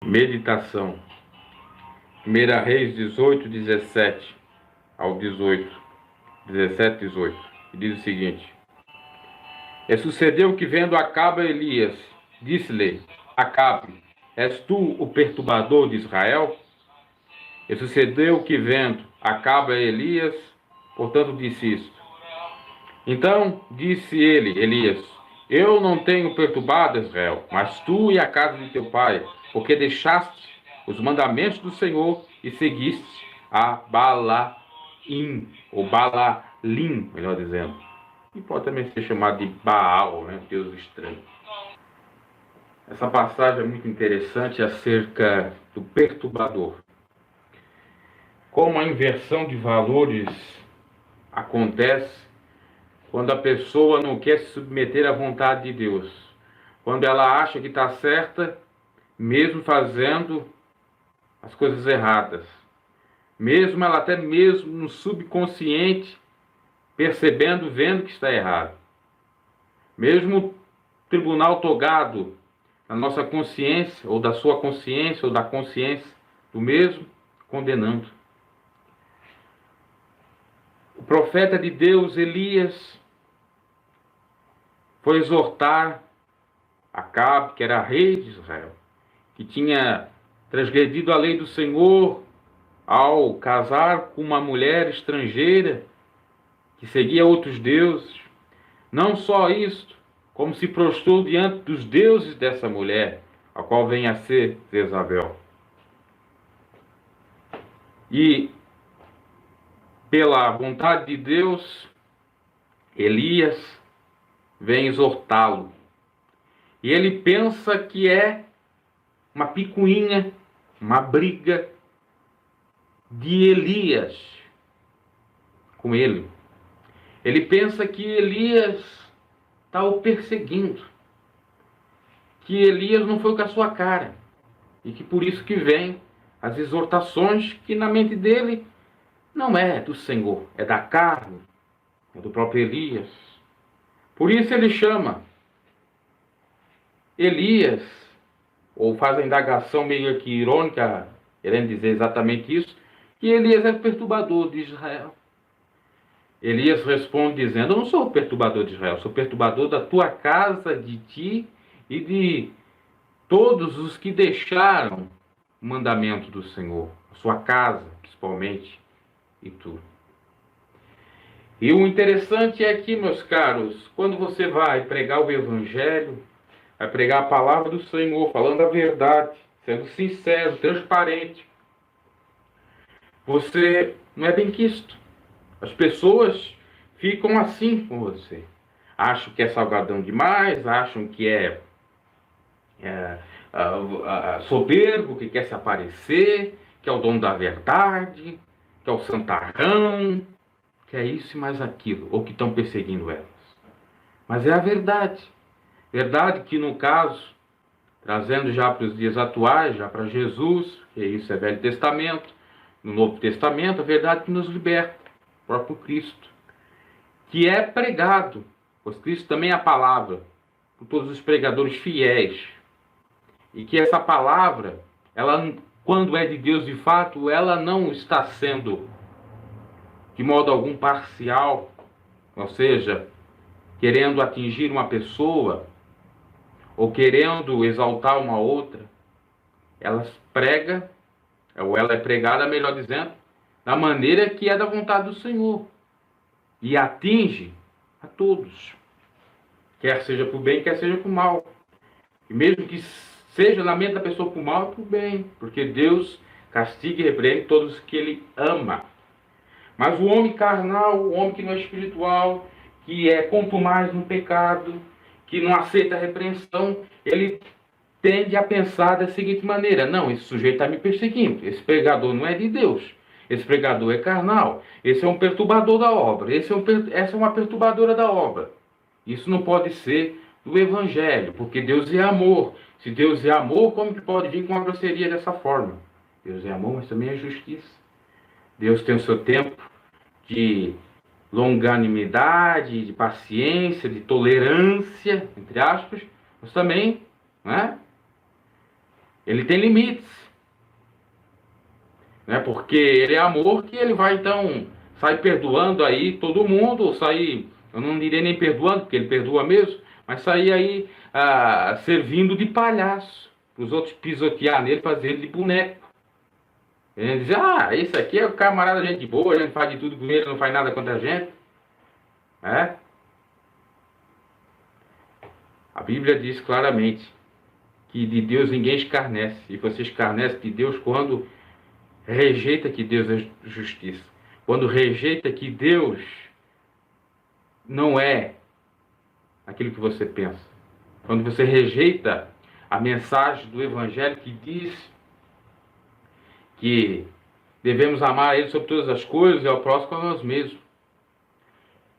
Meditação. 1 Reis 18, 17 ao 18, 17, 18. E diz o seguinte: E sucedeu que, vendo Acabe Elias, disse-lhe: Acabe, és tu o perturbador de Israel? E sucedeu que, vendo Acabe Elias, portanto disse isto. Então disse ele, Elias: Eu não tenho perturbado Israel, mas tu e a casa de teu pai, porque deixaste os mandamentos do Senhor e seguiste a Balaim, ou Balalim, melhor dizendo. E pode também ser chamado de Baal, né? Deus estranho. Essa passagem é muito interessante acerca do perturbador. Como a inversão de valores acontece quando a pessoa não quer se submeter à vontade de Deus. Quando ela acha que está certa, mesmo fazendo as coisas erradas. Mesmo ela até mesmo no subconsciente, percebendo, vendo que está errado. Mesmo o tribunal togado na nossa consciência, ou da sua consciência, ou da consciência do mesmo, condenando. O profeta de Deus, Elias, foi exortar Acabe, que era rei de Israel, que tinha transgredido a lei do Senhor ao casar com uma mulher estrangeira que seguia outros deuses. Não só isto, como se prostrou diante dos deuses dessa mulher, a qual vem a ser Jezabel. E, pela vontade de Deus, Elias vem exortá-lo. E ele pensa que é uma picuinha, uma briga de Elias com ele. Ele pensa que Elias está o perseguindo, que Elias não foi com a sua cara, e que por isso que vem as exortações que na mente dele não é do Senhor, é da carne, é do próprio Elias. Por isso ele chama Elias, ou faz a indagação meio que irônica, querendo dizer exatamente isso, que Elias é o perturbador de Israel. Elias responde dizendo: Eu não sou o perturbador de Israel, sou o perturbador da tua casa, de ti e de todos os que deixaram o mandamento do Senhor, a sua casa, principalmente, e tu. E o interessante é que, meus caros, quando você vai pregar o Evangelho, vai pregar a palavra do Senhor, falando a verdade, sendo sincero, transparente, você não é benquisto. As pessoas ficam assim com você. Acham que é salgadão demais, acham que é soberbo, que quer se aparecer, que é o dono da verdade, que é o santarrão, que é isso e mais aquilo, ou que estão perseguindo elas. Mas é a verdade. Verdade que, no caso, trazendo já para os dias atuais, já para Jesus, que isso é Velho Testamento, no Novo Testamento, a verdade que nos liberta, o próprio Cristo, que é pregado, pois Cristo também é a palavra, por todos os pregadores fiéis, e que essa palavra, ela, quando é de Deus de fato, ela não está sendo de modo algum parcial, ou seja, querendo atingir uma pessoa, ou querendo exaltar uma outra. Ela prega, ou ela é pregada, melhor dizendo, da maneira que é da vontade do Senhor. E atinge a todos. Quer seja por bem, quer seja por mal. E mesmo que seja na mente da pessoa por mal, é por bem. Porque Deus castiga e repreende todos que Ele ama. Mas o homem carnal, o homem que não é espiritual, que é contumaz no pecado, que não aceita a repreensão, ele tende a pensar da seguinte maneira: não, esse sujeito está me perseguindo, esse pregador não é de Deus, esse pregador é carnal, esse é um perturbador da obra, essa é uma perturbadora da obra. Isso não pode ser do Evangelho, porque Deus é amor. Se Deus é amor, como que pode vir com uma grosseria dessa forma? Deus é amor, mas também é justiça. Deus tem o seu tempo de longanimidade, de paciência, de tolerância, entre aspas, mas também, né, Ele tem limites, né? Porque ele é amor, que ele vai então sair perdoando aí todo mundo, ou sair, eu não diria nem perdoando, porque ele perdoa mesmo, mas sair aí servindo de palhaço, para os outros pisotear nele, fazer ele de boneco. Ele diz, esse aqui é o camarada gente boa, a gente faz de tudo com ele, não faz nada contra a gente. É? A Bíblia diz claramente que de Deus ninguém escarnece. E você escarnece de Deus quando rejeita que Deus é justiça. Quando rejeita que Deus não é aquilo que você pensa. Quando você rejeita a mensagem do Evangelho que diz que devemos amar Ele sobre todas as coisas e ao próximo como a nós mesmos.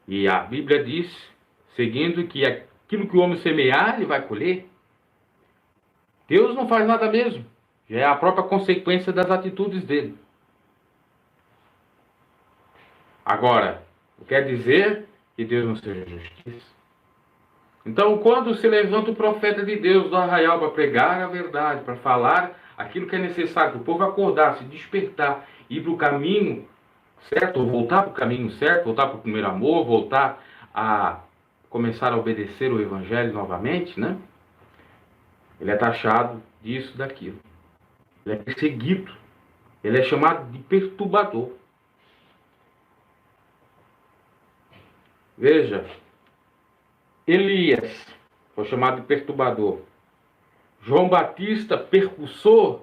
E a Bíblia diz, seguindo, que aquilo que o homem semear, ele vai colher. Deus não faz nada mesmo. Já é a própria consequência das atitudes dele. Agora, não quer dizer que Deus não seja justiça. Então, quando se levanta o profeta de Deus do arraial para pregar a verdade, para falar aquilo que é necessário, para o povo acordar, se despertar, ir para o caminho certo, ou voltar para o caminho certo, voltar para o primeiro amor, voltar a começar a obedecer o Evangelho novamente, né? Ele é taxado disso, daquilo. Ele é perseguido. Ele é chamado de perturbador. Veja, Elias foi chamado de perturbador. João Batista, percussor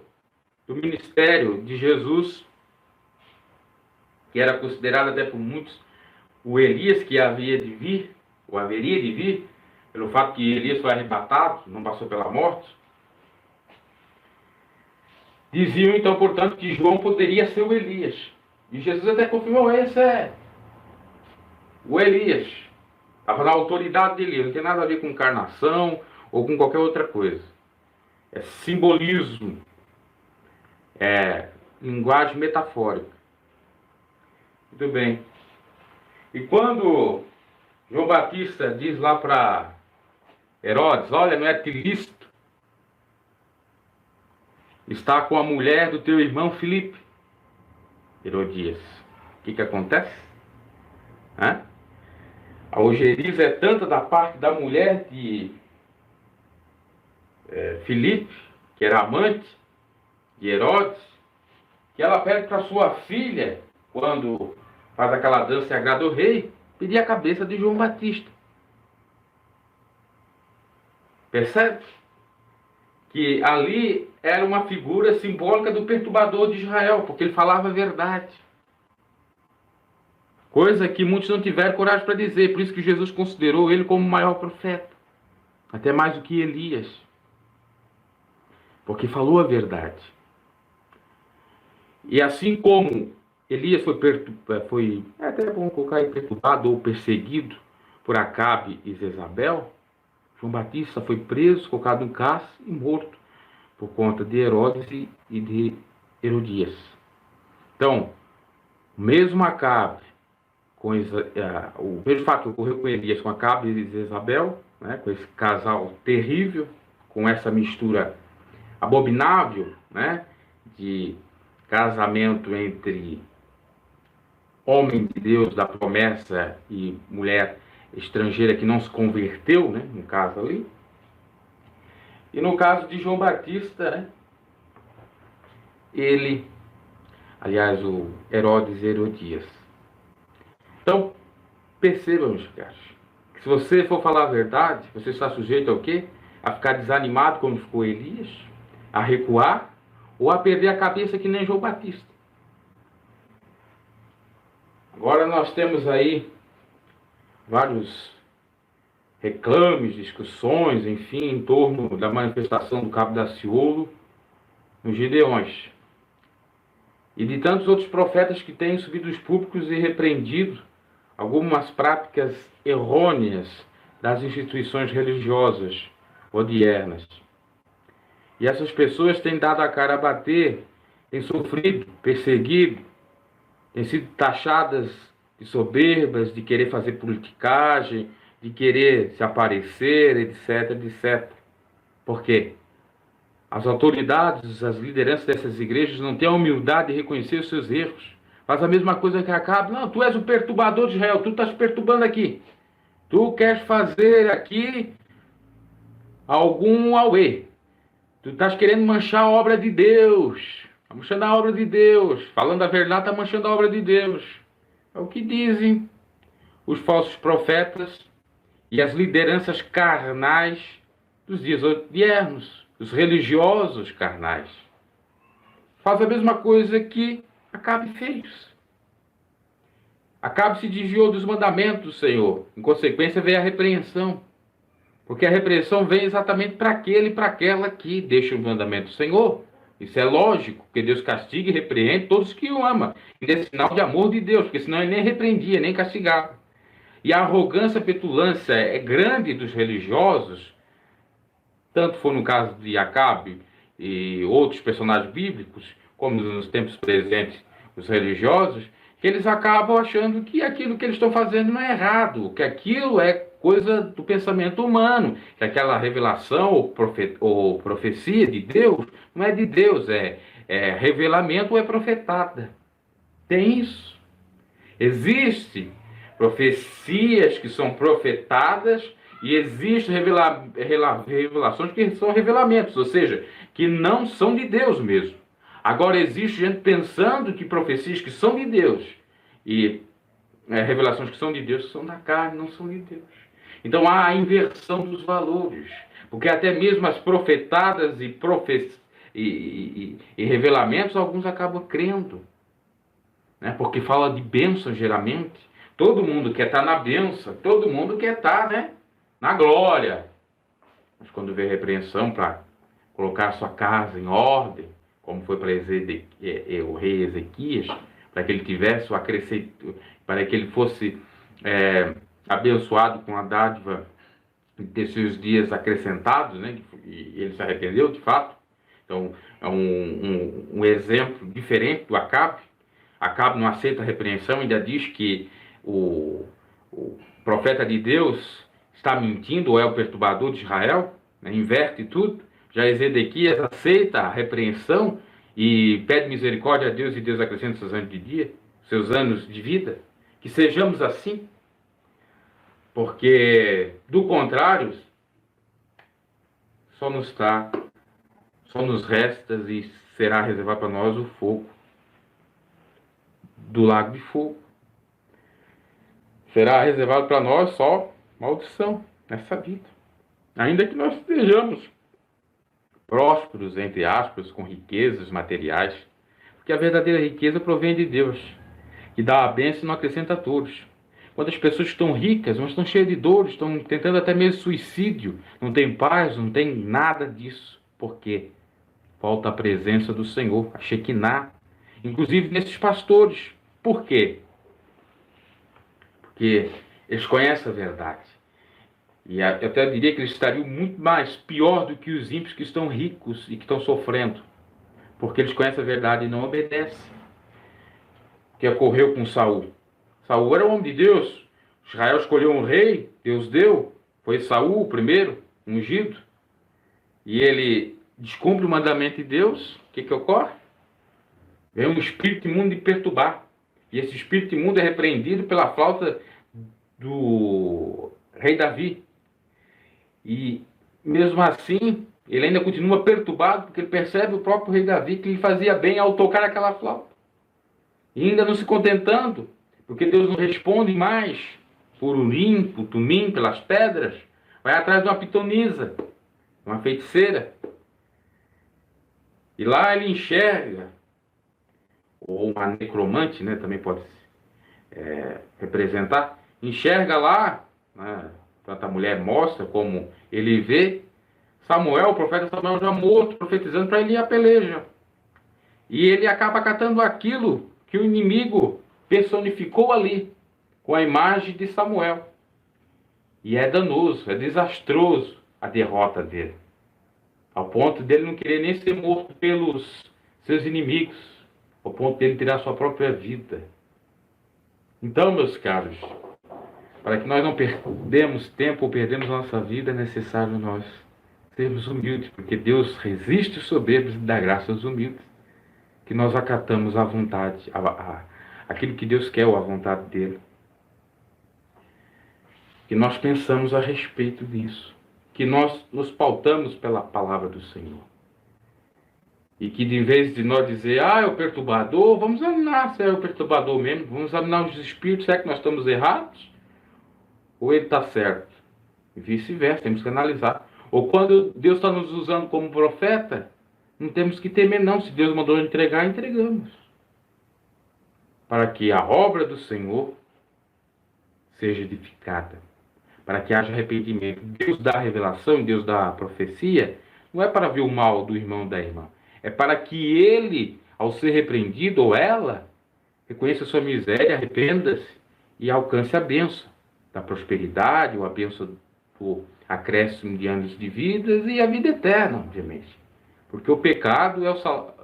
do ministério de Jesus, que era considerado até por muitos o Elias que havia de vir, ou haveria de vir, pelo fato que Elias foi arrebatado, não passou pela morte. Diziam então, portanto, que João poderia ser o Elias. E Jesus até confirmou, esse é o Elias. Estava na autoridade de Elias, não tem nada a ver com encarnação ou com qualquer outra coisa. É simbolismo, é linguagem metafórica. Muito bem. E quando João Batista diz lá para Herodes, olha, não é lícito estar com a mulher do teu irmão Filipe, Herodias. O que acontece? A ojeriza é tanta da parte da mulher de Filipe, que era amante de Herodes, que ela pede para sua filha, quando faz aquela dança e agrada o rei, pedir a cabeça de João Batista. Percebe? Que ali era uma figura simbólica do perturbador de Israel, porque ele falava a verdade. Coisa que muitos não tiveram coragem para dizer, por isso que Jesus considerou ele como o maior profeta. Até mais do que Elias. Porque falou a verdade. E assim como Elias foi até bom colocar aí, perturbado ou perseguido por Acabe e Jezabel, João Batista foi preso, colocado em cárcere e morto por conta de Herodes e de Herodias. Então, o mesmo Acabe, o mesmo fato que ocorreu com Elias, com Acabe e Jezabel, né, com esse casal terrível, com essa mistura abominável, né, de casamento entre homem de Deus da promessa e mulher estrangeira que não se converteu, né, no caso ali. E no caso de João Batista, né, o Herodes e Herodias. Então, percebam, meus caros, que se você for falar a verdade, você está sujeito ao quê? A ficar desanimado como ficou Elias, a recuar, ou a perder a cabeça que nem João Batista. Agora nós temos aí vários reclames, discussões, enfim, em torno da manifestação do cabo Daciolo nos Gideões. E de tantos outros profetas que têm subido os púlpitos e repreendido algumas práticas errôneas das instituições religiosas odiernas. E essas pessoas têm dado a cara a bater, têm sofrido, perseguido, têm sido taxadas de soberbas, de querer fazer politicagem, de querer se aparecer, etc, etc. Por quê? As autoridades, as lideranças dessas igrejas não têm a humildade de reconhecer os seus erros. Faz a mesma coisa que Acabe. Não, tu és o perturbador de Israel, tu estás perturbando aqui. Tu queres fazer aqui algum auê. Tu estás querendo manchar a obra de Deus. Está manchando a obra de Deus. Falando a verdade, está manchando a obra de Deus. É o que dizem os falsos profetas e as lideranças carnais dos dias odiernos, os religiosos carnais. Faz a mesma coisa que Acabe fez. Acabe se desviou dos mandamentos do Senhor. Em consequência, veio a repreensão. Porque a repreensão vem exatamente para aquele e para aquela que deixa o mandamento do Senhor. Isso é lógico, porque Deus castiga e repreende todos que o amam. E é sinal de amor de Deus, porque senão ele nem repreendia, nem castigava. E a arrogância, a petulância é grande dos religiosos, tanto foi no caso de Acabe e outros personagens bíblicos, como nos tempos presentes os religiosos, que eles acabam achando que aquilo que eles estão fazendo não é errado, que aquilo é coisa do pensamento humano, que aquela revelação ou profecia de Deus não é de Deus, é revelamento ou é profetada. Tem isso. Existe profecias que são profetadas e existem revelações que são revelamentos, ou seja, que não são de Deus mesmo. Agora existe gente pensando que profecias que são de Deus e revelações que são de Deus são da carne, não são de Deus. Então há a inversão dos valores, porque até mesmo as profetadas e revelamentos, alguns acabam crendo, né? Porque fala de bênção geralmente. Todo mundo quer estar na bênção, todo mundo quer estar, né, na glória. Mas quando vê repreensão para colocar a sua casa em ordem, como foi para o rei Ezequias, para que ele tivesse o acrescento, para que ele fosse abençoado com a dádiva de ter seus dias acrescentados, né? E ele se arrependeu, de fato. Então, é um exemplo diferente do Acabe. Acabe não aceita a repreensão, ainda diz que o profeta de Deus está mentindo ou é o perturbador de Israel, né? Inverte tudo. Já Ezequias aceita a repreensão e pede misericórdia a Deus, e Deus acrescenta seus anos de dia, seus anos de vida. Que sejamos assim, porque do contrário só nos resta e será reservado para nós o fogo do lago de fogo. Será reservado para nós só maldição nessa vida, ainda que nós estejamos prósperos, entre aspas, com riquezas materiais, porque a verdadeira riqueza provém de Deus, que dá a bênção e não acrescenta a todos. Quando as pessoas estão ricas, mas estão cheias de dores, estão tentando até mesmo suicídio, não tem paz, não tem nada disso. Por quê? Falta a presença do Senhor, a Shekinah, inclusive nesses pastores. Por quê? Porque eles conhecem a verdade. E eu até diria que eles estariam muito mais pior do que os ímpios que estão ricos e que estão sofrendo. Porque eles conhecem a verdade e não obedecem. O que ocorreu com Saul? Saul era um homem de Deus. Israel escolheu um rei, Deus deu. Foi Saul o primeiro, ungido. E ele descumpre o mandamento de Deus. O que ocorre? Vem um espírito imundo de perturbar. E esse espírito imundo é repreendido pela flauta do rei Davi. E mesmo assim, ele ainda continua perturbado, porque ele percebe o próprio rei Davi que lhe fazia bem ao tocar aquela flauta. E ainda não se contentando, porque Deus não responde mais por Urim, por Tumim, pelas pedras, vai atrás de uma pitonisa, uma feiticeira. E lá ele enxerga, ou uma necromante, né, também pode representar, enxerga lá, né, tanto a mulher mostra como ele vê, Samuel, o profeta Samuel já morto, profetizando para ele ir à peleja. E ele acaba catando aquilo que o inimigo personificou ali, com a imagem de Samuel. E é danoso, é desastroso a derrota dele. Ao ponto dele não querer nem ser morto pelos seus inimigos, ao ponto dele tirar sua própria vida. Então, meus caros, para que nós não perdemos tempo ou perdemos nossa vida, é necessário nós sermos humildes, porque Deus resiste os soberbos e dá graça aos humildes, que nós acatamos a vontade, aquilo que Deus quer, ou a vontade dele. Que nós pensamos a respeito disso, que nós nos pautamos pela palavra do Senhor. E que de vez de nós dizer, é o perturbador, vamos examinar se é o perturbador mesmo, vamos examinar os espíritos, será que nós estamos errados? Ou ele está certo? E vice-versa, temos que analisar. Ou quando Deus está nos usando como profeta, não temos que temer não, se Deus mandou entregar, entregamos. Para que a obra do Senhor seja edificada, para que haja arrependimento. Deus dá a revelação, Deus dá a profecia, não é para ver o mal do irmão ou da irmã, é para que ele, ao ser repreendido, ou ela, reconheça a sua miséria, arrependa-se e alcance a bênção da prosperidade, ou a bênção do acréscimo de anos de vida e a vida eterna, obviamente. Porque o pecado,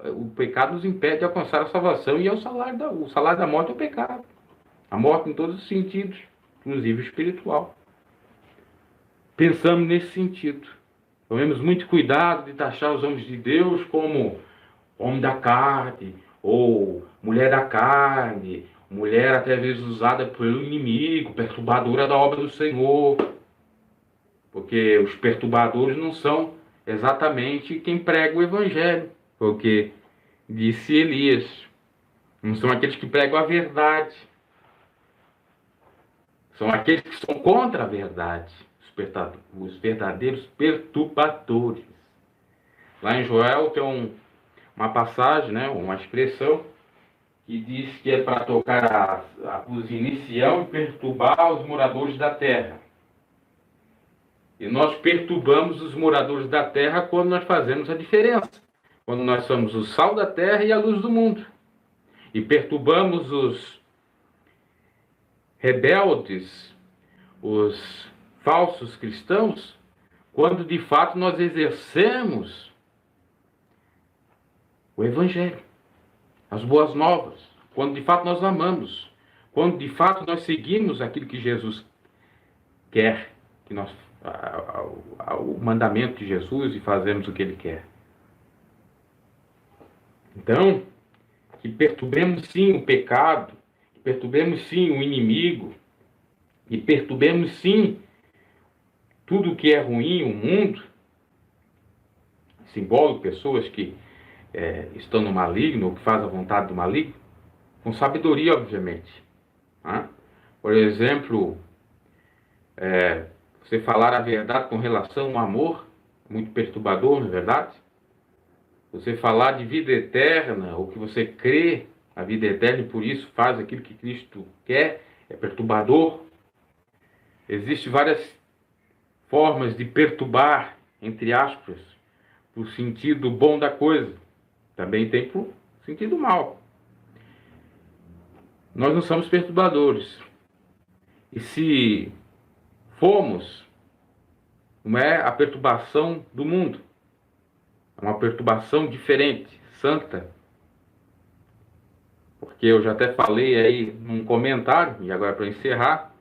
o pecado nos impede de alcançar a salvação, e é o salário da morte é o pecado. A morte em todos os sentidos, inclusive espiritual. Pensamos nesse sentido. Tomemos muito cuidado de taxar os homens de Deus como homem da carne, ou mulher da carne, mulher até às vezes usada pelo inimigo, perturbadora da obra do Senhor. Porque os perturbadores não são exatamente quem prega o Evangelho. Porque disse Elias, não são aqueles que pregam a verdade. São aqueles que são contra a verdade. Os verdadeiros perturbadores. Lá em Joel tem uma passagem, né, uma expressão, que diz que é para tocar a buzina em Sião e perturbar os moradores da terra. E nós perturbamos os moradores da terra quando nós fazemos a diferença. Quando nós somos o sal da terra e a luz do mundo. E perturbamos os rebeldes, os falsos cristãos, quando de fato nós exercemos o Evangelho, as boas novas, quando de fato nós amamos, quando de fato nós seguimos aquilo que Jesus quer, que nós, o mandamento de Jesus, e fazemos o que ele quer. Então, que perturbemos sim o pecado, que perturbemos sim o inimigo, e perturbemos sim tudo que é ruim, o mundo, simbólico, pessoas que estão no maligno, ou que fazem a vontade do maligno, com sabedoria, obviamente. Né? Por exemplo, você falar a verdade com relação ao amor, muito perturbador, não é verdade? Você falar de vida eterna, ou que você crê na vida eterna e por isso faz aquilo que Cristo quer, é perturbador. Existem várias formas de perturbar, entre aspas, por sentido bom da coisa. Também tem por sentido mal. Nós não somos perturbadores. E se formos, não é a perturbação do mundo. É uma perturbação diferente, santa. Porque eu já até falei aí num comentário, e agora para encerrar,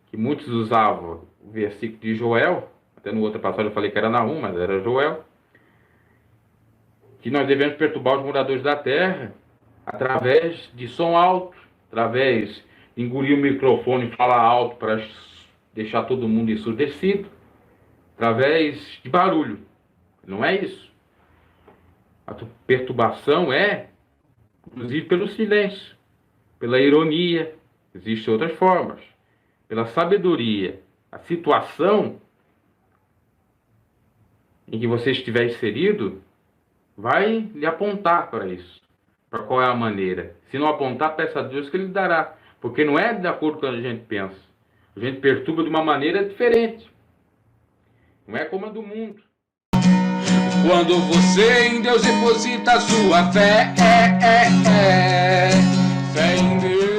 que muitos usavam o versículo de Joel, até no outro passagem eu falei que era Naum, mas era Joel, que nós devemos perturbar os moradores da terra através de som alto, através de engolir o microfone e falar alto para deixar todo mundo ensurdecido, através de barulho. Não é isso. A perturbação é, inclusive, pelo silêncio, pela ironia, existem outras formas, pela sabedoria. A situação em que você estiver inserido vai lhe apontar para isso, para qual é a maneira. Se não apontar, peça a Deus que Ele dará, porque não é de acordo com o que a gente pensa. A gente perturba de uma maneira diferente, não é como a do mundo. Quando você em Deus deposita a sua fé, fé em Deus.